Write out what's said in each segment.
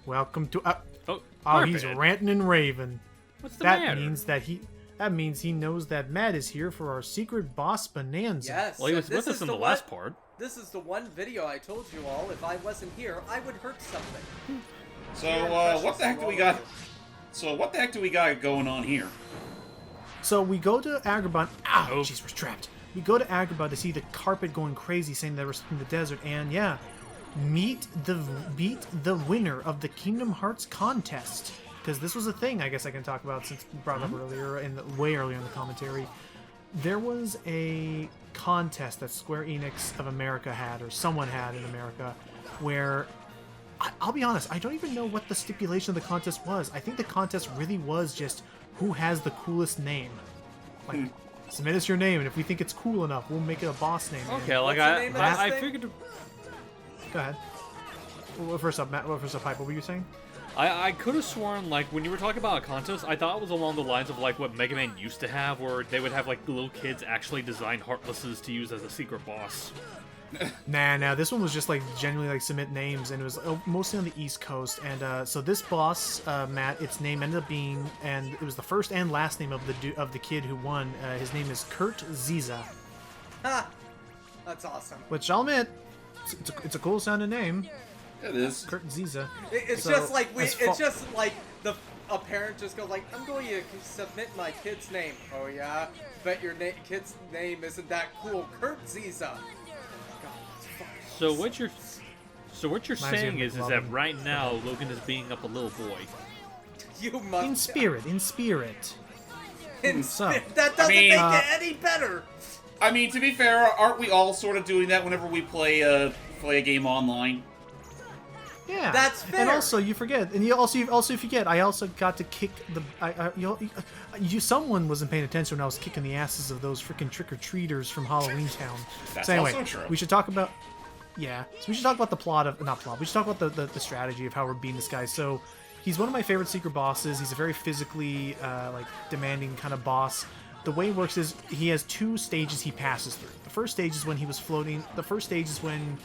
Welcome to. Oh, He's ranting and raving. What's the matter? That means he knows that Matt is here for our secret boss bonanza. Yes. Well, he was with us in the last part. This is the one video I told you all. If I wasn't here, I would hurt something. So, what the heck do we got? So, what the heck do we got going on here? So we go to Agrabah. Ow, jeez, we're trapped. We go to Agrabah to see the carpet going crazy, saying that we're in the desert, and yeah, beat the winner of the Kingdom Hearts contest. Because this was a thing, I guess I can talk about since we brought it up earlier, way earlier in the commentary. There was a contest that Square Enix of America had, or someone had in America, where, I'll be honest, I don't even know what the stipulation of the contest was. I think the contest really was just who has the coolest name. Like, submit us your name, and if we think it's cool enough, we'll make it a boss name. Okay, like I figured. Go ahead. Well, first up, Matt. First up, Hype. What were you saying? I could have sworn, like, when you were talking about a contest, I thought it was along the lines of, like, what Mega Man used to have, where they would have, like, the little kids actually design Heartlesses to use as a secret boss. Nah, this one was just, like, genuinely, like, submit names, and it was mostly on the East Coast, and, so this boss, Matt, its name ended up being, and it was the first and last name of the kid who won. His name is Kurt Ziza. Ha! That's awesome. Which, I'll admit, it's a cool sounding name. It is. Kurt Ziza. It's So, just like as a parent just goes like, I'm going to submit my kid's name. Oh yeah, bet your kid's name isn't that cool, Kurt Ziza. So what you're saying is that right now Okay. Logan is beating up a little boy. You must. In spirit. So, That doesn't make it any better. I mean, to be fair, aren't we all sort of doing that whenever we play a game online? Yeah, That's fair. And also, you forget, and you also forget. I also got to kick the. Someone wasn't paying attention when I was kicking the asses of those freaking trick or treaters from Halloween Town. That's so anyway, also true. we should talk about. Yeah, so we should talk about the plot of We should talk about the strategy of how we're beating this guy. So, he's one of my favorite secret bosses. He's a very physically like demanding kind of boss. The way it works is he has two stages he passes through. The first stage is when he was floating. The first stage is when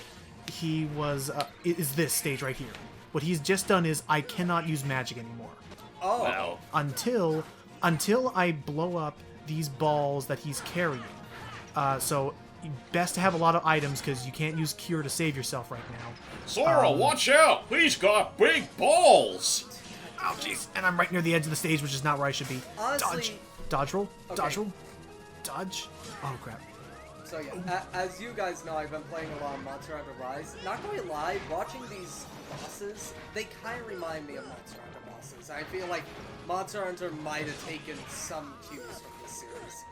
he was is this stage right here. What he's just done is I cannot use magic anymore. Oh. Wow. Until I blow up these balls that he's carrying. So best to have a lot of items because you can't use cure to save yourself right now. Sora, watch out! He's got big balls! Oh jeez, and I'm right near the edge of the stage, which is not where I should be. Honestly, Dodge roll, okay. dodge roll, dodge. Oh crap. So yeah, as you guys know, I've been playing a lot of Monster Hunter Rise. Not going to lie, watching these bosses, they kind of remind me of Monster Hunter bosses. I feel like Monster Hunter might have taken some cues from this series.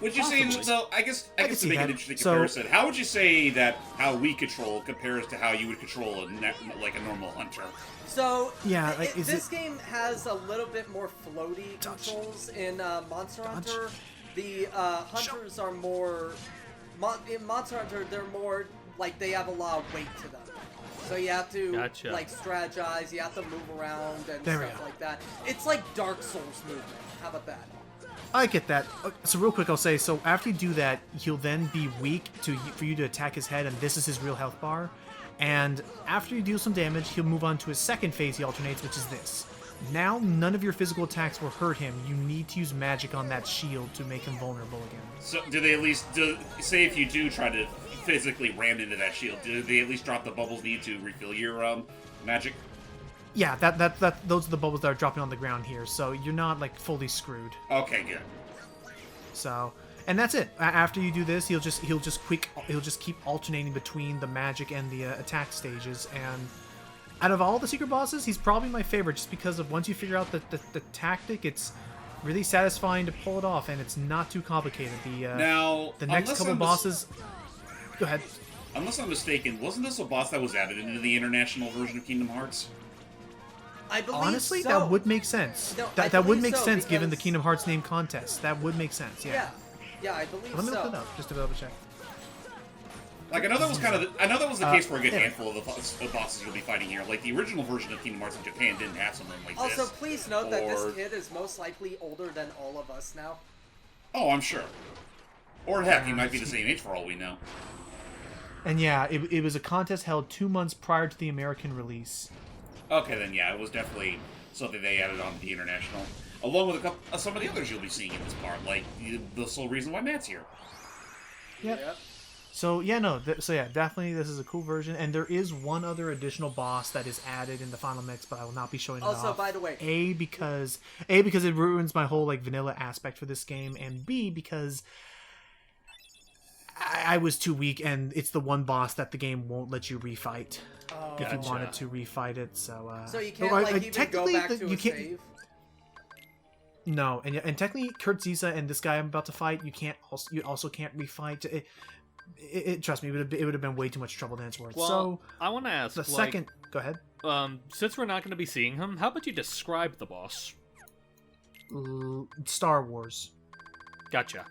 Would you say, so I guess to see make an that. interesting So- comparison, how would you say that how we control compares to how you would control like a normal hunter? So Yeah, like, this game has a little bit more floaty controls in Monster Hunter. The hunters are more in Monster Hunter. They're more like they have a lot of weight to them. So you have to like strategize. You have to move around and stuff like that. It's like Dark Souls movement. How about that? I get that. So real quick, I'll say, so after you do that, he'll then be weak for you to attack his head, and this is his real health bar. And after you deal some damage, he'll move on to his second phase he alternates, which is this. Now, none of your physical attacks will hurt him. You need to use magic on that shield to make him vulnerable again. So do they at least say if you do try to physically ram into that shield, do they at least drop the bubbles needed to refill your magic? Yeah, those are the bubbles that are dropping on the ground here, so you're not like fully screwed. Okay, good. So, and that's it. After you do this, he'll just keep alternating between the magic and the attack stages. And out of all the secret bosses, he's probably my favorite, just because of once you figure out the tactic, it's really satisfying to pull it off, and it's not too complicated. The next couple bosses. Go ahead. Unless I'm mistaken, wasn't this a boss that was added into the international version of Kingdom Hearts? I believe Honestly, so. that would make sense. No, that would make sense because... given the Kingdom Hearts name contest. That would make sense. Yeah. Yeah, I believe so. Let me look it up just to double check. Like I know that was the case for a good handful of the bosses you'll be fighting here. Like the original version of Kingdom Hearts in Japan didn't have something like this. Also, please note that this kid is most likely older than all of us now. Oh, I'm sure. Or heck, he might be the same age for all we know. And yeah, it was a contest held 2 months prior to the American release. Okay, then yeah, it was definitely something they added on to the international, along with some of the others you'll be seeing in this part, like the sole reason why Matt's here. Yep. So yeah, no. So yeah, definitely this is a cool version, and there is one other additional boss that is added in the final mix, but I will not be showing it off. Also, by the way, because it ruins my whole like vanilla aspect for this game, and B because I was too weak, and it's the one boss that the game won't let you refight if you wanted to refight it. So you can't even go back to a save. No, and technically, Kurt Ziza and this guy I'm about to fight, you also can't refight. It trust me, it would have been way too much trouble to answer words. Well, so I want to ask the second. Go ahead. Since we're not going to be seeing him, how about you describe the boss? Star Wars. Gotcha.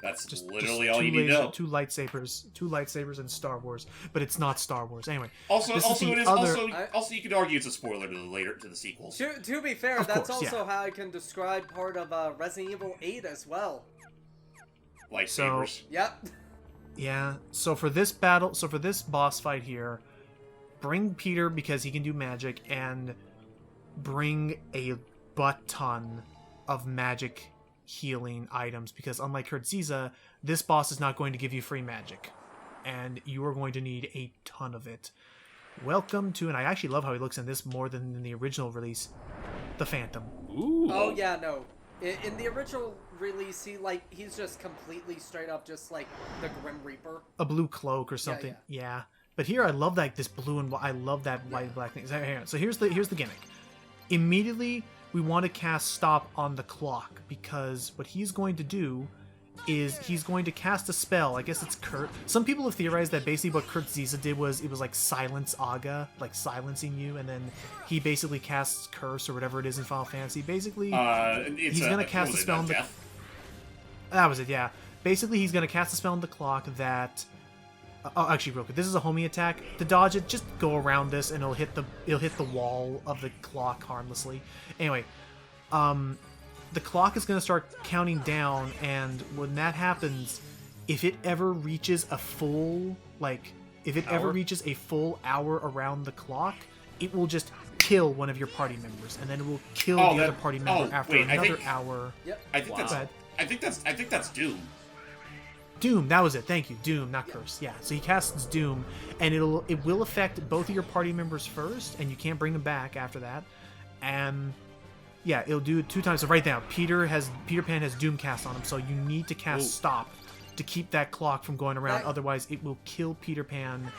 That's Just literally all you need to know. Two lightsabers, and Star Wars, but it's not Star Wars. Anyway. Also, you could argue it's a spoiler to the sequels. To be fair, that's also how I can describe part of Resident Evil 8 as well. Lightsabers. So, yep. Yeah. So for this boss fight here, bring Peter because he can do magic, and bring a butt ton of magic healing items, because unlike Kurt Ziza, this boss is not going to give you free magic, and you are going to need a ton of it. Welcome to, and I actually love how he looks in this more than in the original release, the Phantom. Ooh. Oh yeah, no. In the original release, he's just completely straight up just like the Grim Reaper. A blue cloak or something. Yeah. But here I love like this blue and I love that white and black thing. So here's the gimmick. Immediately we want to cast Stop on the clock, because what he's going to do is he's going to cast a spell. I guess it's Kurt. Some people have theorized that basically what Kurt Ziza did was it was like silence Aga, like silencing you, and then he basically casts Curse or whatever it is in Final Fantasy. Basically, he's going to cast a spell on the... That was it, yeah. Basically, he's going to cast a spell on the clock that... actually, real quick, this is a homing attack. To dodge it, just go around this, and it'll hit the wall of the clock harmlessly. Anyway, the clock is going to start counting down, and when that happens, if it ever reaches a full hour around the clock, it will just kill one of your party members, and then it will kill the other party member after another hour. Yep. I think that's Doom. Doom, that was it. Thank you. Doom, not Curse. Yeah. So he casts Doom, and it will affect both of your party members first, and you can't bring them back after that. And yeah, it'll do it 2 times. So right now, Peter Pan has Doom cast on him, so you need to cast Stop to keep that clock from going around. Otherwise, it will kill Peter Pan.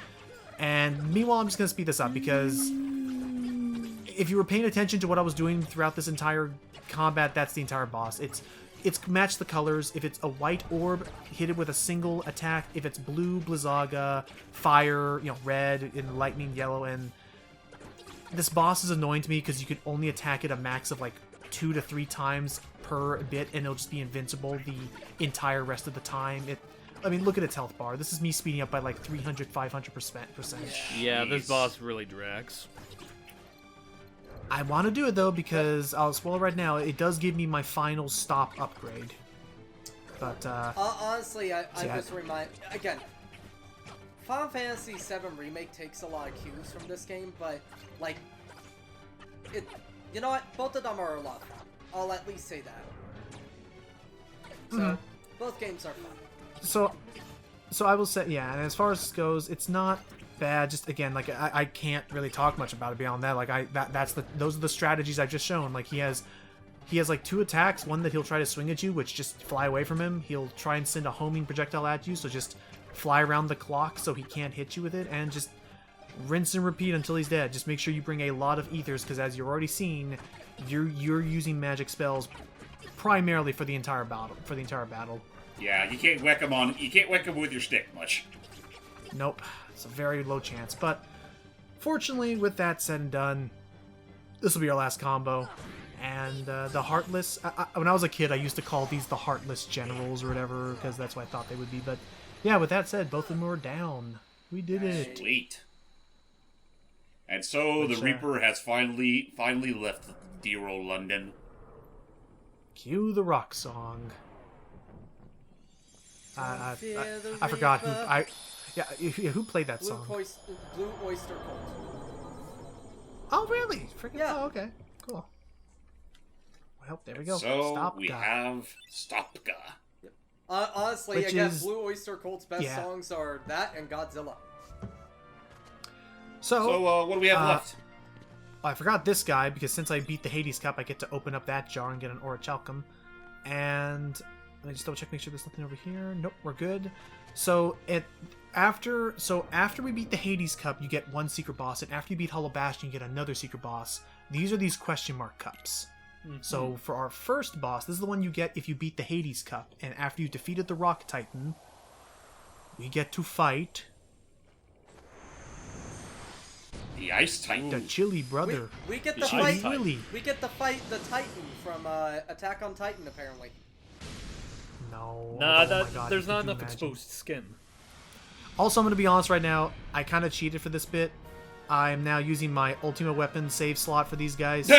And meanwhile, I'm just gonna speed this up, because if you were paying attention to what I was doing throughout this entire combat, that's the entire boss. It's match the colors. If it's a white orb, hit it with a single attack. If it's blue, Blizzaga, fire, red, and lightning, yellow. And this boss is annoying to me because you can only attack it a max of like 2 to 3 times per bit, and it'll just be invincible the entire rest of the time. I mean, look at its health bar. This is me speeding up by like 300, 500%. Yeah, this boss really drags. I want to do it, though, because I'll spoil it right now. It does give me my final Stop upgrade. But, honestly, I just remind... Again, Final Fantasy VII Remake takes a lot of cues from this game, but, like... You know what? Both of them are a lot of fun. I'll at least say that. So, both games are fun. So I will say, yeah, and as far as this goes, it's not bad. Just again, like I can't really talk much about it beyond that. Like those are the strategies I've just shown. Like he has like 2 attacks. One that he'll try to swing at you, which just fly away from him. He'll try and send a homing projectile at you, so just fly around the clock so he can't hit you with it, and just rinse and repeat until he's dead. Just make sure you bring a lot of ethers, because as you've already seen, you're using magic spells primarily for the entire battle. Yeah, you can't whack him with your stick much. Nope. It's a very low chance. But fortunately, with that said and done, this will be our last combo. And the Heartless... when I was a kid, I used to call these the Heartless Generals or whatever, because that's what I thought they would be. But yeah, with that said, both of them were down. We did it. Sweet. And so the Reaper has finally left dear old London. Cue the rock song. I forgot who... who played that song? Blue Oyster Cult. Oh, really? Freaking. Yeah. Oh, okay. Cool. Well, there we go. So Stop we guy. have Stopka. Honestly, Which again, is- Blue Oyster Cult's best yeah. songs are that and Godzilla. So, What do we have left? I forgot this guy because since I beat the Hades Cup, I get to open up that jar and get an Orichalcum. And let me just double check, make sure there's nothing over here. Nope, we're good. So after we beat the Hades Cup, you get one secret boss, and after you beat Hollow Bastion, you get another secret boss. These are these question mark cups. So for our first boss, this is the one you get if you beat the Hades Cup, and after you defeated the Rock Titan, we get to fight The Ice Titan. the Chili Brother. We get the Chili fight. Titan. Willy. We get to fight the Titan from Attack on Titan, apparently. No. Nah, oh my God, there's could not you enough imagine? exposed skin. Also, I'm going to be honest right now, I kind of cheated for this bit. I'm now using my Ultimate Weapon save slot for these guys.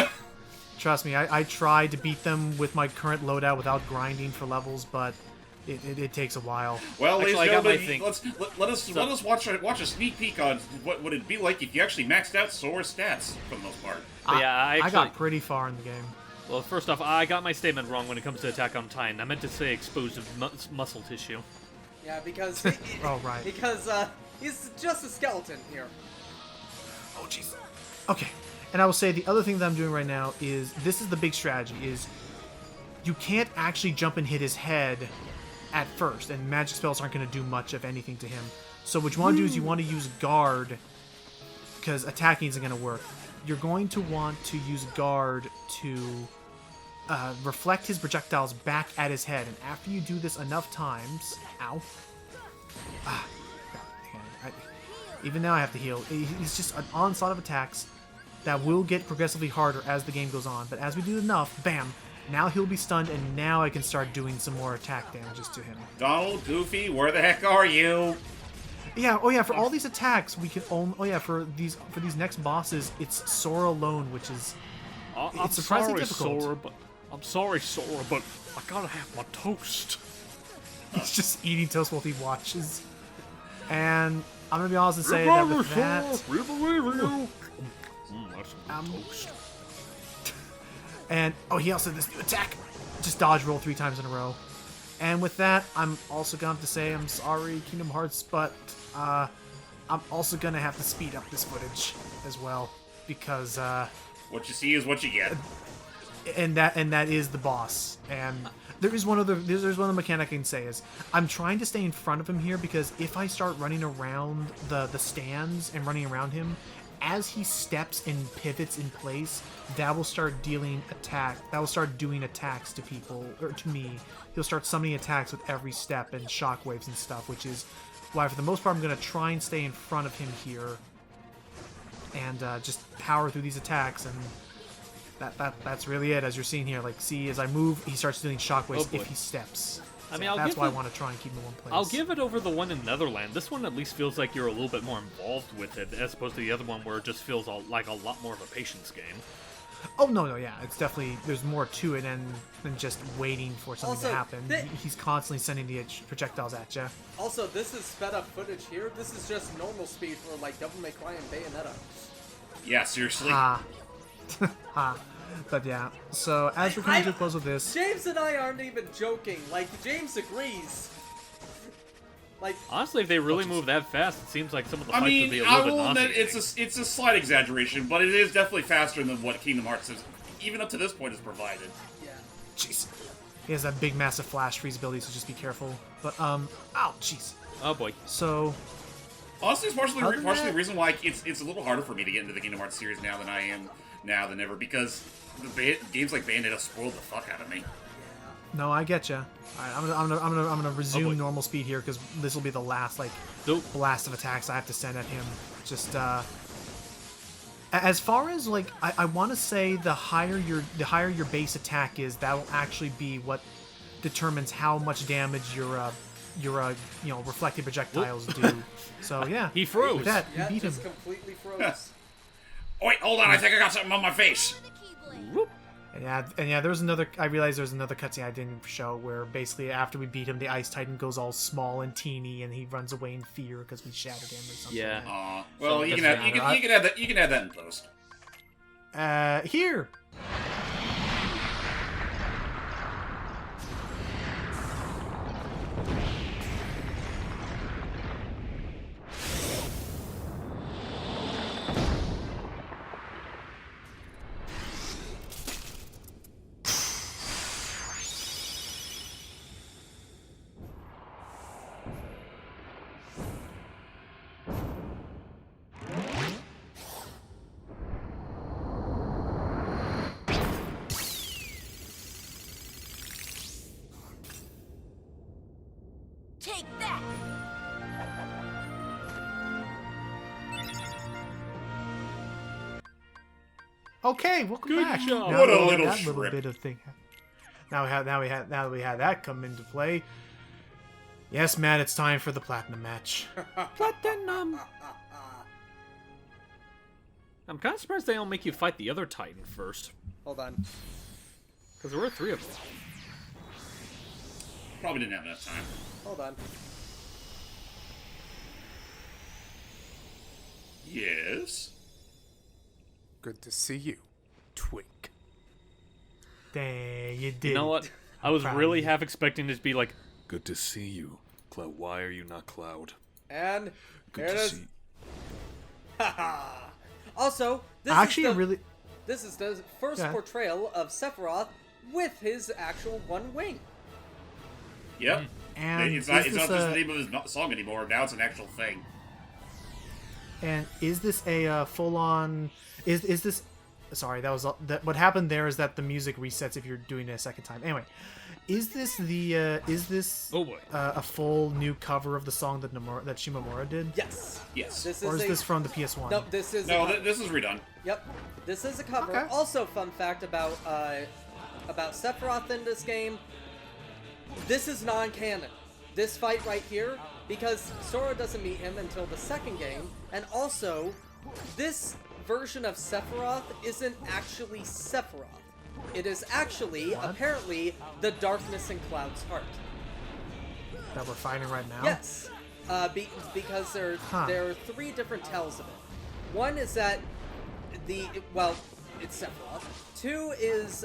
Trust me, I tried to beat them with my current loadout without grinding for levels, but it takes a while. Well, ladies Actually, I and got my gentlemen, thing. let us watch a sneak peek on what would it be like if you actually maxed out Sora stats for the most part. But yeah, I got actually- pretty far in the game. Well, first off, I got my statement wrong when it comes to Attack on Titan. I meant to say exposed muscle tissue. Yeah, because Oh, right. because he's just a skeleton here. Oh, jeez. Okay. And I will say the other thing that I'm doing right now is, this is the big strategy, is you can't actually jump and hit his head at first, and magic spells aren't going to do much of anything to him. So what you want to do is you want to use guard, because attacking isn't going to work. You're going to want to use guard to reflect his projectiles back at his head, and after you do this enough times... Ow. Even now I have to heal. It's just an onslaught of attacks that will get progressively harder as the game goes on. But as we do enough, bam, now he'll be stunned, and now I can start doing some more attack damages to him. Donald, Goofy, where the heck are you? Yeah, oh yeah, for all these attacks, we can only... Oh yeah, for these next bosses, it's Sora alone, which is... I'm surprisingly sorry, difficult. I'm sorry, Sora, but I gotta have my toast. He's just eating toast while he watches. And I'm gonna be honest and say that with that... We believe in you. That's some toast. And, oh, he also does the attack. Just dodge roll 3 times in a row. And with that, I'm also going to have to say I'm sorry, Kingdom Hearts, but I'm also going to have to speed up this footage as well. Because, What you see is what you get. and that is the boss. And there's one other mechanic I can say is, I'm trying to stay in front of him here, because if I start running around the stands and running around him, as he steps and pivots in place, that will start doing attacks to people, or to me. He'll start summoning attacks with every step and shockwaves and stuff, which is why for the most part I'm going to try and stay in front of him here and just power through these attacks, and that's really it. As you're seeing here, like, see, as I move, he starts doing shockwaves Oh, boy. if he steps. I mean, So I'll that's give why I it- want to try and keep him in one place. I'll give it over the one in Netherland. This one at least feels like you're a little bit more involved with it, as opposed to the other one where it just feels like a lot more of a patience game. Oh, no, yeah. It's definitely... There's more to it than just waiting for something Also, to happen. He's constantly sending the projectiles at you. Also, this is sped up footage here. This is just normal speed for like Devil May Cry and Bayonetta. Yeah, seriously. Ha. Ha. But yeah, so as we're coming to a close with this... James and I aren't even joking. Like, James agrees. Like, Honestly, if they really move that fast, it seems like some of the I fights would mean, be a I little bit will admit nauseating. it's a slight exaggeration, but it is definitely faster than what Kingdom Hearts has, even up to this point, has provided. yeah. Jeez. He has that big, massive flash freeze ability, so just be careful. But, ow, jeez. Oh boy. So, Honestly, it's partially Other than the that- reason why it's a little harder for me to get into the Kingdom Hearts series now than ever, because games like Bayonetta spoiled the fuck out of me. no, I get ya. Alright, I'm gonna resume boy. normal speed here, because this will be the last, like, Nope. blast of attacks I have to send at him. Just, as far as, like, I want to say the higher your base attack is, that will actually be what determines how much damage your reflected projectiles do. So yeah, He froze. with that, Yeah, you beat him. just completely froze. Oh wait, hold on, I think I got something on my face. Whoop. And yeah, there was another. I realized there was another cutscene I didn't show where basically after we beat him, the Ice Titan goes all small and teeny, and he runs away in fear because we shattered him or something. Yeah. Well, So you it can doesn't add matter. that in post. Here. Take that! Okay, welcome Good back. job. Now What a that little that little shrimp. bit of thing. Now that we had that come into play. Yes, man, it's time for the platinum match. Platinum. I'm kind of surprised they don't make you fight the other Titan first, Hold on. because there were 3 of them. Probably didn't have enough time. Hold on. Yes. Good to see you, Twink. Dang, you did. You know what? I was proud of really you. half expecting this to be like, good to see you, Cloud. Why are you not Cloud? And Good here it to is. see. Also, this Actually, is the, really. this is the first Yeah. portrayal of Sephiroth with his actual one wing. Yep. And It's not is just this the name of his song anymore. Now it's an actual thing. And is this a full-on? Is this? Sorry, that was that. What happened there is that the music resets if you're doing it a second time. Anyway, is this the? Is this? Oh boy. A full new cover of the song that Shimomura did? Yes. Yes. This Or is a, this from the PS1? No, this is No, a, this is redone. Yep. This is a cover. Okay. Also, fun fact about Sephiroth in this game. This is non-canon. This fight right here, because Sora doesn't meet him until the second game, and also, this version of Sephiroth isn't actually Sephiroth. It is actually, apparently, the darkness in Cloud's heart. That we're fighting right now. Yes, because there are 3 different tells of it. One is that it's Sephiroth. 2 is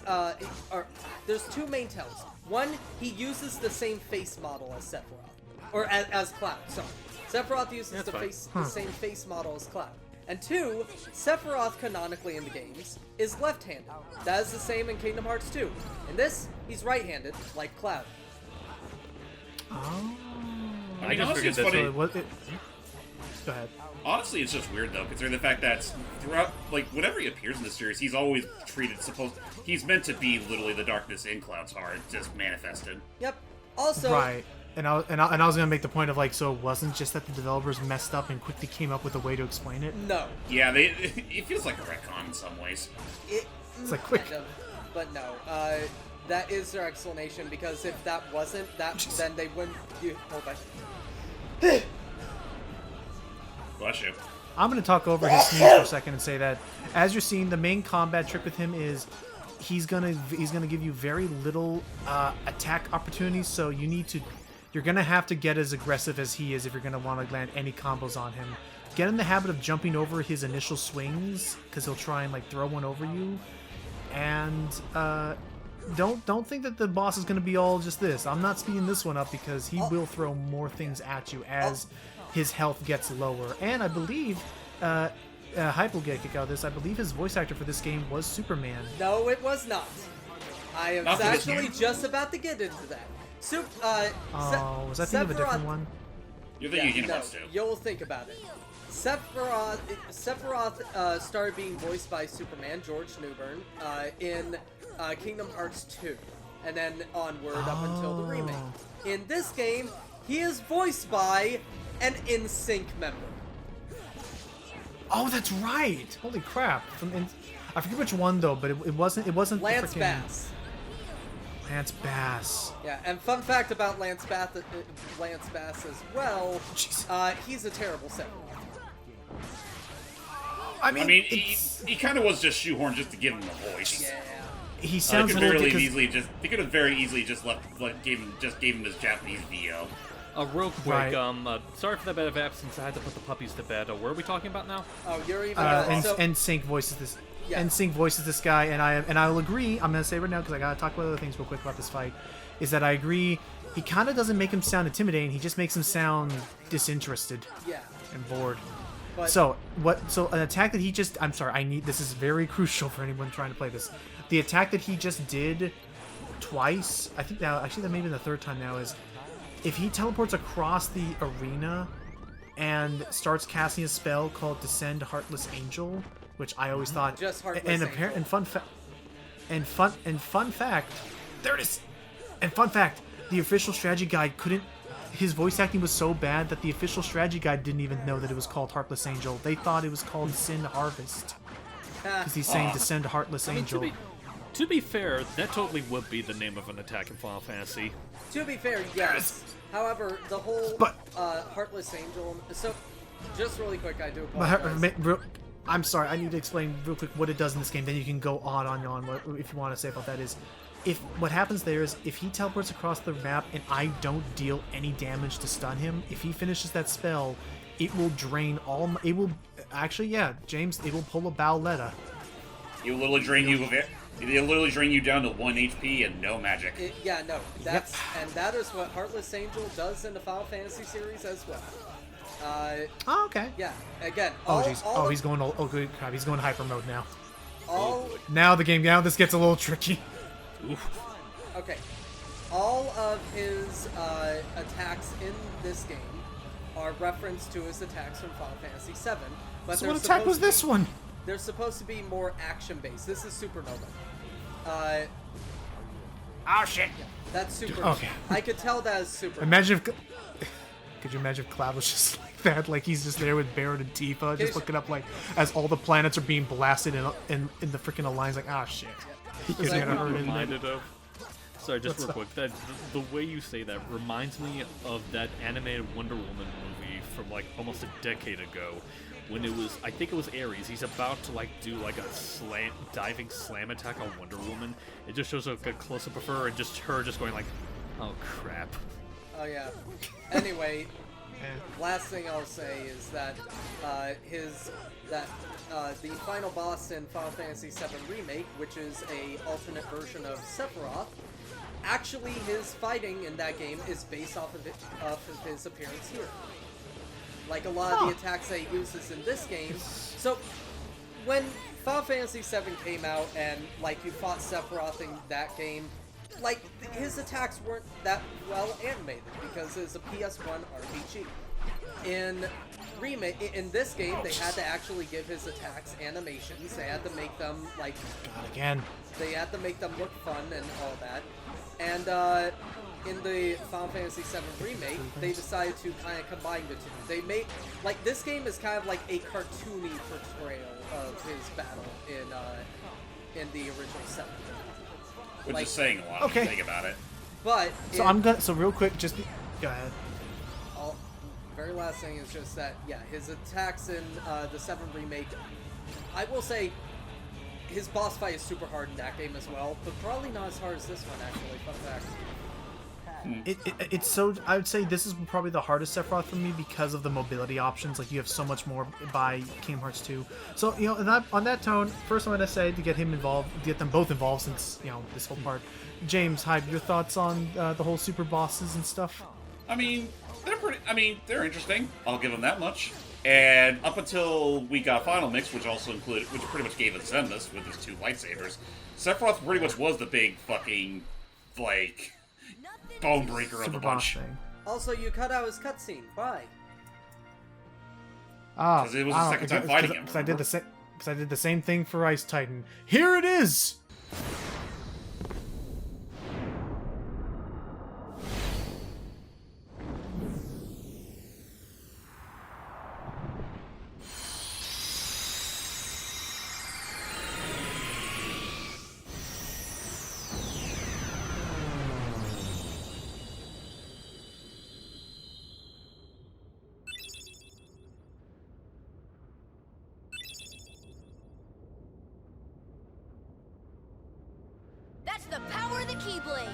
there's 2 main tells. One, he uses the same face model as Sephiroth, or as Cloud. Sorry, Sephiroth uses the same face model as Cloud. And 2, Sephiroth canonically in the games is left-handed. That is the same in Kingdom Hearts 2. In this, he's right-handed, like Cloud. Oh. I I mean, just honestly, figured it's that funny. So what? Go ahead. Honestly, it's just weird though, considering the fact that throughout, like, whenever he appears in the series, he's always treated he's meant to be literally the darkness in Cloud's heart, just manifested. Yep. Also, Right. And I was gonna make the point of like, so it wasn't just that the developers messed up and quickly came up with a way to explain it. no. Yeah, it feels like a retcon in some ways. It's like, quick. Kind of, but no. That is their explanation, because if that wasn't that, then they wouldn't. Hold on. Bless you. I'm gonna talk over his sneeze for a second and say that as you're seeing, the main combat trick with him is he's gonna give you very little attack opportunities. So you're gonna have to get as aggressive as he is if you're gonna want to land any combos on him. Get in the habit of jumping over his initial swings, because he'll try and like throw one over you. And don't think that the boss is gonna be all just this. I'm not speeding this one up because he will throw more things at you as his health gets lower. And I believe Hype will get a kick out of this. I believe his voice actor for this game was Superman. No, it was not. I am Not for this actually game. just about to get into that. Was I thinking of a different Sephiroth- one? You're thinking Kingdom No, Hearts 2. you'll think about it. Sephiroth started being voiced by Superman, George Newbern, in Kingdom Hearts 2, and then onward up until the remake. In this game, he is voiced by an NSYNC member. Oh, that's right. Holy crap! I forget which one though, but it wasn't. It wasn't the Lance frickin- Bass. Lance Bass. Yeah, and fun fact about Lance Bass as well, Jeez. he's a terrible Sephiroth. I mean, He kind of was just shoehorned just to give him the voice. Yeah. he They sounds could a little really because easily just. They could have very easily just gave him his Japanese VO. Real quick, Right. sorry for that bit of absence. I had to put the puppies to bed. Where are we talking about now? Oh, you're even and so, NSYNC voices this. Yeah. and Sync voices this guy, and I will agree. I'm gonna say right now because I gotta talk about other things real quick about this fight. Is that I agree. He kind of doesn't make him sound intimidating. He just makes him sound disinterested Yeah. and bored. But So what? So an attack that he just. I'm sorry. I need. This is very crucial for anyone trying to play this. The attack that he just did twice. I think now. Actually, that may be the third time now. Is if he teleports across the arena and starts casting a spell called Descend Heartless Angel, which I always thought. Just Heartless and Angel. And fun fact. There it is. And fun fact. The official strategy guide couldn't. His voice acting was so bad that the official strategy guide didn't even know that it was called Heartless Angel. They thought it was called Sin Harvest. Because he's saying Descend Heartless Angel. To be fair, that totally would be the name of an attack in Final Fantasy. To be fair, yes. However, the whole But- Heartless Angel. So, just really quick, I do But apologize. I'm sorry, I need to explain real quick what it does in this game. Then you can go on what, if you want to say about that is, if what happens there is if he teleports across the map and I don't deal any damage to stun him, if he finishes that spell, it will drain all. It will actually, yeah, James. It will pull a Bowletta. You literally drain you. It'll literally drain you down to 1 HP and no magic. Yeah, no, that's and that is what Heartless Angel does in the Final Fantasy series as well. Oh, okay. Yeah, again. Oh all, jeez. all Oh, he's going. Oh, good crap. He's going hyper mode now. all Now the game. Now this gets a little tricky. okay. All of his attacks in this game are referenced to his attacks from Final Fantasy VII. But So they're what attack was supposed to this be- one? They're supposed to be more action-based. This is Supernova. Oh shit. That's Supernova. Okay. I could tell that is Supernova. Imagine if. Could you imagine if Cloud was just like that? Like he's just there with Barrett and Tifa, just looking up like as all the planets are being blasted in the freaking alliance. Like, ah, shit. He's like- gonna hurt it. Reminded of. Sorry, just What's real quick. That the way you say that reminds me of that animated Wonder Woman movie from like almost a decade ago, when it was, I think it was Ares. He's about to like do like a diving slam attack on Wonder Woman. It just shows like a close up of her and just her just going like, oh crap. Oh yeah. Anyway, last thing I'll say is that the final boss in Final Fantasy VII Remake, which is a alternate version of Sephiroth, actually his fighting in that game is based off of his appearance here. Like a lot of the attacks that he uses in this game. So when Final Fantasy VII came out and like you fought Sephiroth in that game, like his attacks weren't that well animated because it's a PS1 RPG. In this game, they had to actually give his attacks animations. They had to make them like God, again. they had to make them look fun and all that. And in the Final Fantasy VII Remake, they decided to kind of combine the two. They made like this game is kind of like a cartoony portrayal of his battle in the original 7. Which like- is saying a lot Okay. if you think about it. But So real quick, just go ahead. very last thing is just that, yeah, his attacks in the 7 Remake, I will say, his boss fight is super hard in that game as well, but probably not as hard as this one, actually, fun fact. It's so. I would say this is probably the hardest Sephiroth for me because of the mobility options. Like you have so much more by Kingdom Hearts 2. So on that tone, first I'm gonna say to get him involved, get them both involved since this whole part. James, Hyde, your thoughts on the whole super bosses and stuff? I mean, they're interesting. I'll give them that much. And up until we got Final Mix, which pretty much gave us Zenmus with his 2 lightsabers, Sephiroth pretty much was the big fucking, like, bone breaker of the Super boss bunch. thing. Also, you cut out his cutscene. Why? Ah, 'Cause it was the second time fighting him, Because I did remember? because I did the same thing for Ice Titan. Here it is. That's the power of the Keyblade!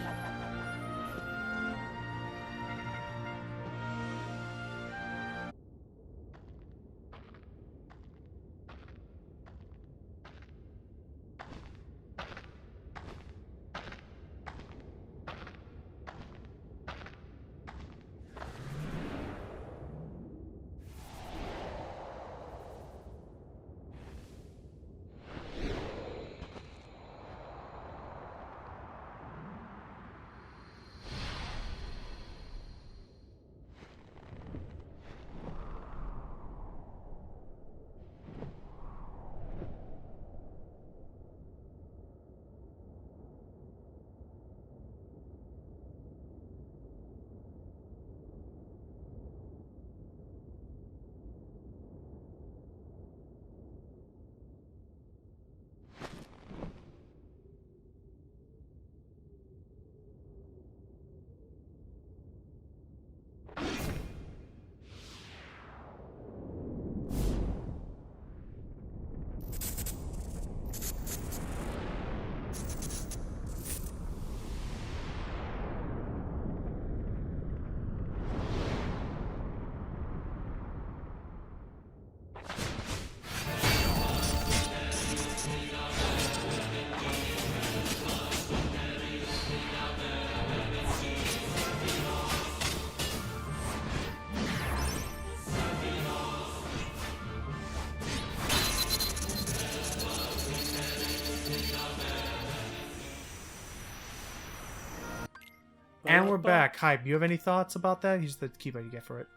And we're back. Hype, you have any thoughts about that? Here's the keyblade you get for it.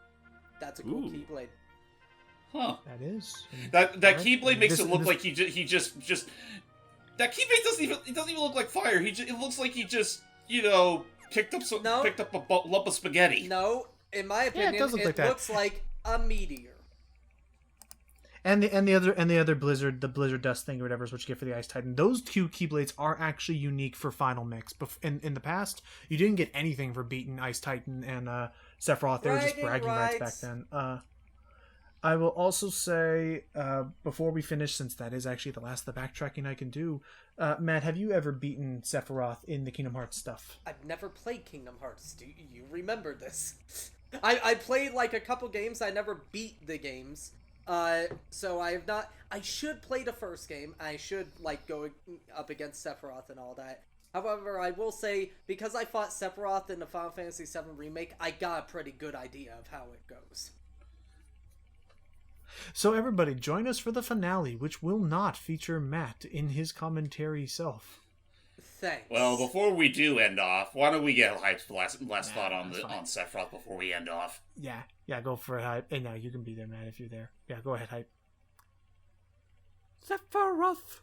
That's a cool Ooh. keyblade. Huh. That is. That Alright. Keyblade makes This- it look this- like he just that Keyblade doesn't even look like fire. It looks like he just picked up a lump of spaghetti. No, in my opinion, it does look like that. looks like a meteor. And the other Blizzard, the Blizzard Dust thing or whatever is what you get for the Ice Titan. Those two Keyblades are actually unique for Final Mix. In the past, you didn't get anything for beating Ice Titan and Sephiroth. They were just bragging rights back then. I will also say, before we finish, since that is actually the last of the backtracking I can do, Matt, have you ever beaten Sephiroth in the Kingdom Hearts stuff? I've never played Kingdom Hearts. Do you remember this? I played like a couple games. I never beat the games. So I have not. I should play the first game. I should like go up against Sephiroth and all that. However, I will say, because I fought Sephiroth in the Final Fantasy VII Remake, I got a pretty good idea of how it goes. So everybody, join us for the finale, which will not feature Matt in his commentary self. Thanks. Well, before we do end off, why don't we get Hype's last thought on Sephiroth before we end off? Yeah, go for it, Hype. And now you can be there, Matt, if you're there. Yeah, go ahead, Hype. Sephiroth.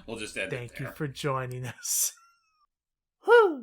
We'll just end it there. Thank you for joining us. Woo!